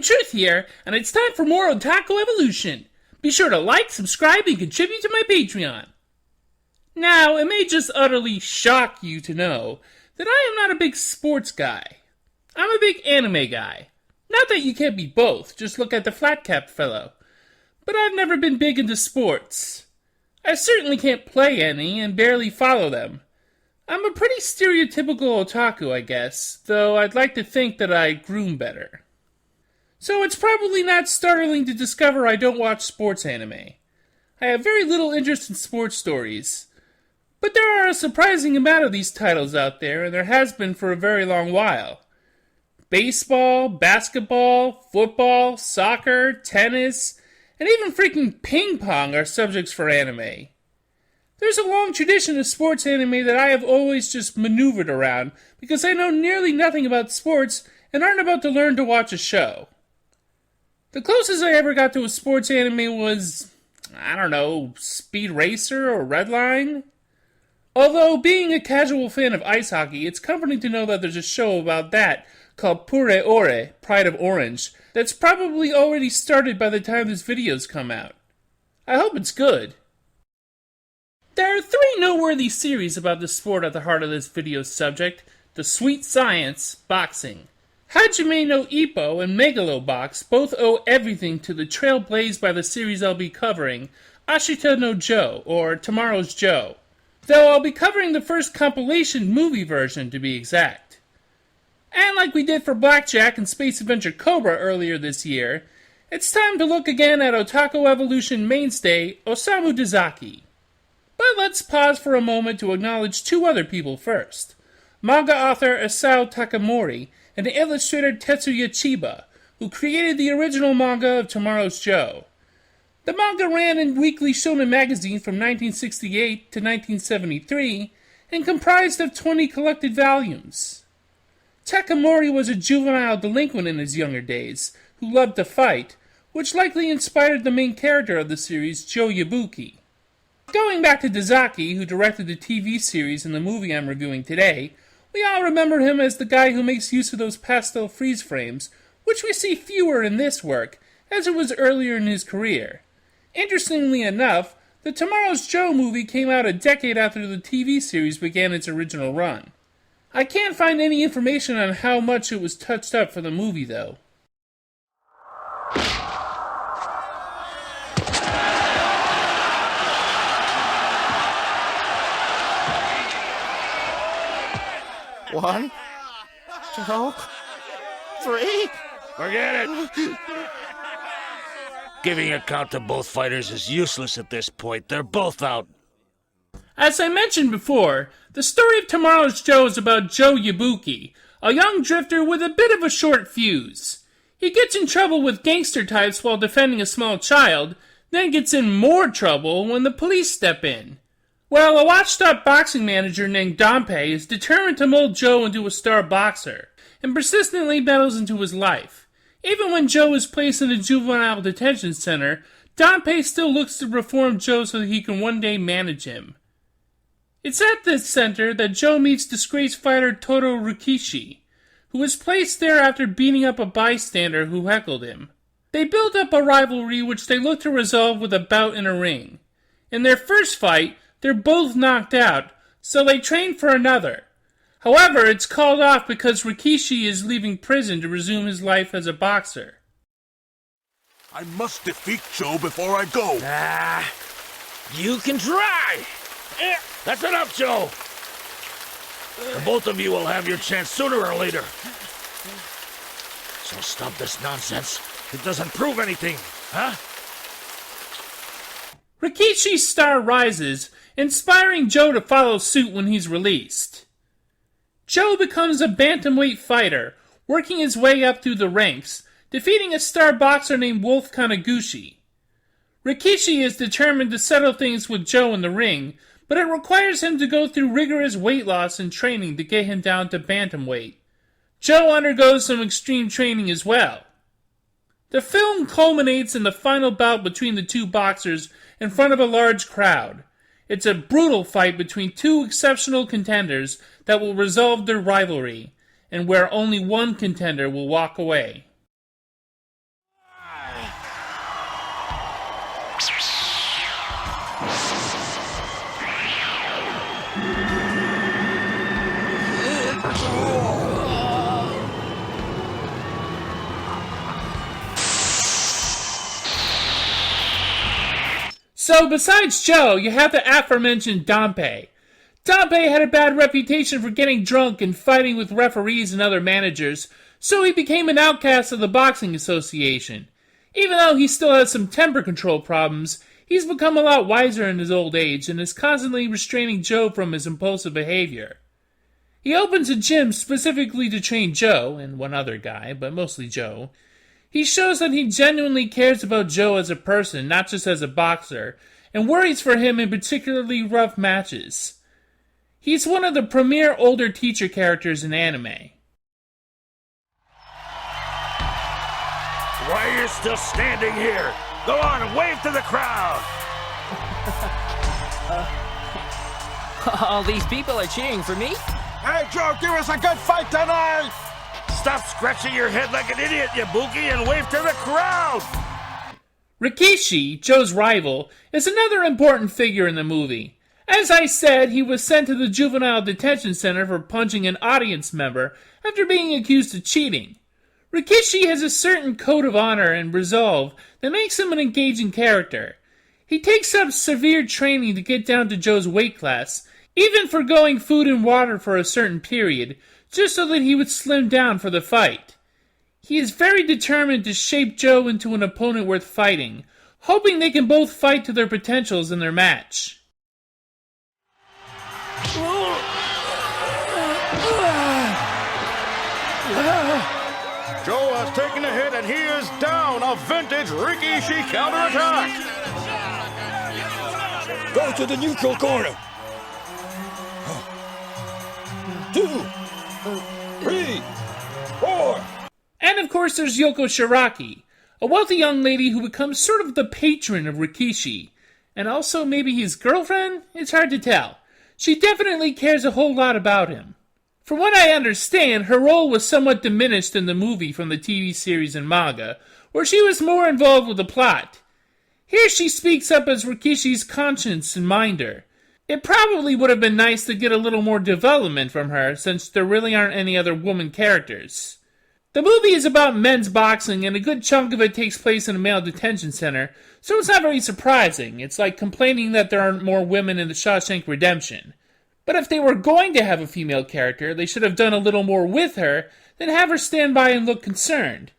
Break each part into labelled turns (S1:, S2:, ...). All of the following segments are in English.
S1: Truth here, and it's time for more Otaku Evolution. Be sure to like, subscribe, and contribute to my Patreon. Now, it may just utterly shock you to know that I am not a big sports guy. I'm a big anime guy. Not that you can't be both, just look at the flat-capped fellow. But I've never been big into sports. I certainly can't play any and barely follow them. I'm a pretty stereotypical otaku, I guess, though I'd like to think that I groom better. So it's probably not startling to discover I don't watch sports anime. I have very little interest in sports stories. But there are a surprising amount of these titles out there, and there has been for a very long while. Baseball, basketball, football, soccer, tennis, and even freaking ping pong are subjects for anime. There's a long tradition of sports anime that I have always just maneuvered around because I know nearly nothing about sports and aren't about to learn to watch a show. The closest I ever got to a sports anime was, Speed Racer or Redline. Although, being a casual fan of ice hockey, it's comforting to know that there's a show about that called Pure Ore, Pride of Orange, that's probably already started by the time this video's come out. I hope it's good. There are 3 noteworthy series about the sport at the heart of this video's subject: the sweet science, boxing. Hajime no Ippo and Megalobox both owe everything to the trail blazed by the series I'll be covering, Ashita no Joe, or Tomorrow's Joe. Though I'll be covering the first compilation movie version, to be exact. And like we did for Blackjack and Space Adventure Cobra earlier this year, it's time to look again at Otaku Evolution mainstay Osamu Dezaki. But let's pause for a moment to acknowledge 2 other people first. Manga author Isao Takamori and illustrator Tetsuya Chiba, who created the original manga of Tomorrow's Joe. The manga ran in Weekly Shonen Magazine from 1968 to 1973 and comprised of 20 collected volumes. Takamori was a juvenile delinquent in his younger days, who loved to fight, which likely inspired the main character of the series, Joe Yabuki. Going back to Dezaki, who directed the TV series and the movie I'm reviewing today, we all remember him as the guy who makes use of those pastel freeze frames, which we see fewer in this work, as it was earlier in his career. Interestingly enough, the Tomorrow's Joe movie came out a decade after the TV series began its original run. I can't find any information on how much it was touched up for the movie, though.
S2: One, 2, 3.
S3: Forget it! Giving a count to both fighters is useless at this point. They're both out.
S1: As I mentioned before, the story of Tomorrow's Joe is about Joe Yabuki, a young drifter with a bit of a short fuse. He gets in trouble with gangster types while defending a small child, then gets in more trouble when the police step in. Well, a watchdog boxing manager named Dompe is determined to mold Joe into a star boxer, and persistently meddles into his life. Even when Joe is placed in a juvenile detention center, Dompe still looks to reform Joe so that he can one day manage him. It's at this center that Joe meets disgraced fighter Toko Rikiishi, who was placed there after beating up a bystander who heckled him. They build up a rivalry which they look to resolve with a bout in a ring. In their first fight, they're both knocked out, so they train for another. However, it's called off because Rikiishi is leaving prison to resume his life as a boxer.
S4: I must defeat Joe before I go.
S3: You can try! That's enough, Joe! The both of you will have your chance sooner or later. So stop this nonsense. It doesn't prove anything, huh?
S1: Rikishi's star rises, inspiring Joe to follow suit when he's released. Joe becomes a bantamweight fighter, working his way up through the ranks, defeating a star boxer named Wolf Kaneguchi. Rikishi is determined to settle things with Joe in the ring, but it requires him to go through rigorous weight loss and training to get him down to bantamweight. Joe undergoes some extreme training as well. The film culminates in the final bout between the 2 boxers in front of a large crowd. It's a brutal fight between 2 exceptional contenders that will resolve their rivalry, and where only one contender will walk away. So besides Joe, you have the aforementioned Dampé. Dampé had a bad reputation for getting drunk and fighting with referees and other managers, so he became an outcast of the boxing association. Even though he still has some temper control problems, he's become a lot wiser in his old age and is constantly restraining Joe from his impulsive behavior. He opens a gym specifically to train Joe, and one other guy, but mostly Joe. He shows that he genuinely cares about Joe as a person, not just as a boxer, and worries for him in particularly rough matches. He's one of the premier older teacher characters in anime.
S3: Why are you still standing here? Go on and wave to the crowd!
S5: All these people are cheering for me?
S4: Hey, Joe, give us a good fight tonight!
S3: Stop scratching your head like an idiot, Yabuki, and wave to the crowd!
S1: Rikiishi, Joe's rival, is another important figure in the movie. As I said, he was sent to the juvenile detention center for punching an audience member after being accused of cheating. Rikiishi has a certain code of honor and resolve that makes him an engaging character. He takes up severe training to get down to Joe's weight class, even forgoing food and water for a certain period, just so that he would slim down for the fight. He is very determined to shape Joe into an opponent worth fighting, hoping they can both fight to their potentials in their match.
S2: Joe has taken a hit and he is down. A vintage Rikiishi counterattack.
S6: Go to the neutral corner. 2, 3, 4.
S1: And of course there's Yoko Shiraki, a wealthy young lady who becomes sort of the patron of Rikiishi. And also maybe his girlfriend? It's hard to tell. She definitely cares a whole lot about him. From what I understand, her role was somewhat diminished in the movie from the TV series and manga, where she was more involved with the plot. Here she speaks up as Rikiishi's conscience and minder. It probably would have been nice to get a little more development from her, since there really aren't any other woman characters. The movie is about men's boxing, and a good chunk of it takes place in a male detention center, so it's not very surprising. It's like complaining that there aren't more women in the Shawshank Redemption. But if they were going to have a female character, they should have done a little more with her than have her stand by and look concerned.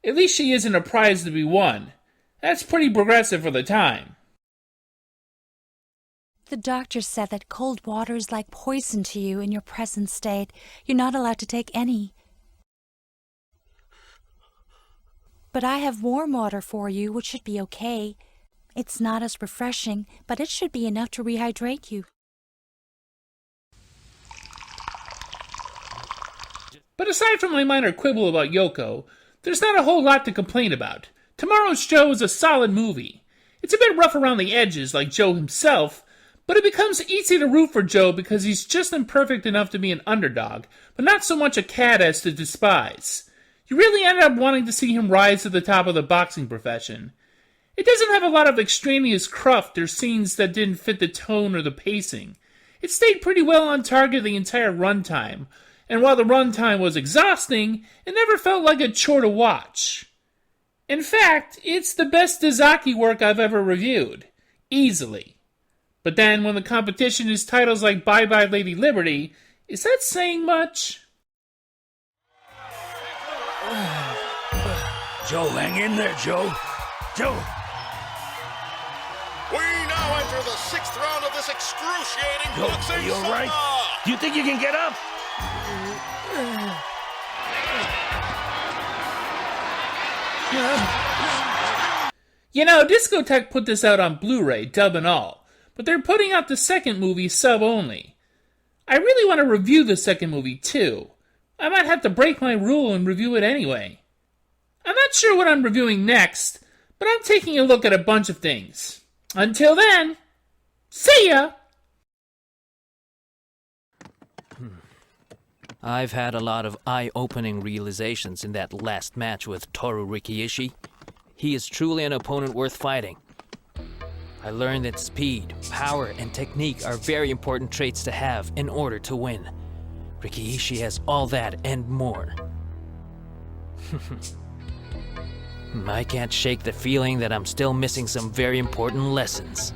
S1: At least she isn't a prize to be won. That's pretty progressive for the time.
S7: The doctor said that cold water is like poison to you in your present state. You're not allowed to take any. But I have warm water for you, which should be okay. It's not as refreshing, but it should be enough to rehydrate you.
S1: But aside from my minor quibble about Yoko, there's not a whole lot to complain about. Tomorrow's Joe is a solid movie. It's a bit rough around the edges, like Joe himself, but it becomes easy to root for Joe because he's just imperfect enough to be an underdog, but not so much a cad as to despise. You really end up wanting to see him rise to the top of the boxing profession. It doesn't have a lot of extraneous cruft or scenes that didn't fit the tone or the pacing. It stayed pretty well on target the entire runtime, and while the runtime was exhausting, it never felt like a chore to watch. In fact, it's the best Dazaki work I've ever reviewed. Easily. But then, when the competition is titles like Bye Bye Lady Liberty, is that saying much?
S3: Joe, hang in there, Joe. Joe!
S2: We now enter the 6th round of this excruciating
S3: Joe,
S2: boxing
S3: are you all right?
S2: saga.
S3: Do you think you can get up?
S1: You know, Discotech put this out on Blu-ray, dub and all, but they're putting out the second movie sub only. I really want to review the second movie too. I might have to break my rule and review it anyway. I'm not sure what I'm reviewing next, but I'm taking a look at a bunch of things. Until then, see ya!
S5: I've had a lot of eye-opening realizations in that last match with Toko Rikiishi. He is truly an opponent worth fighting. I learned that speed, power, and technique are very important traits to have in order to win. Rikiishi has all that and more. I can't shake the feeling that I'm still missing some very important lessons.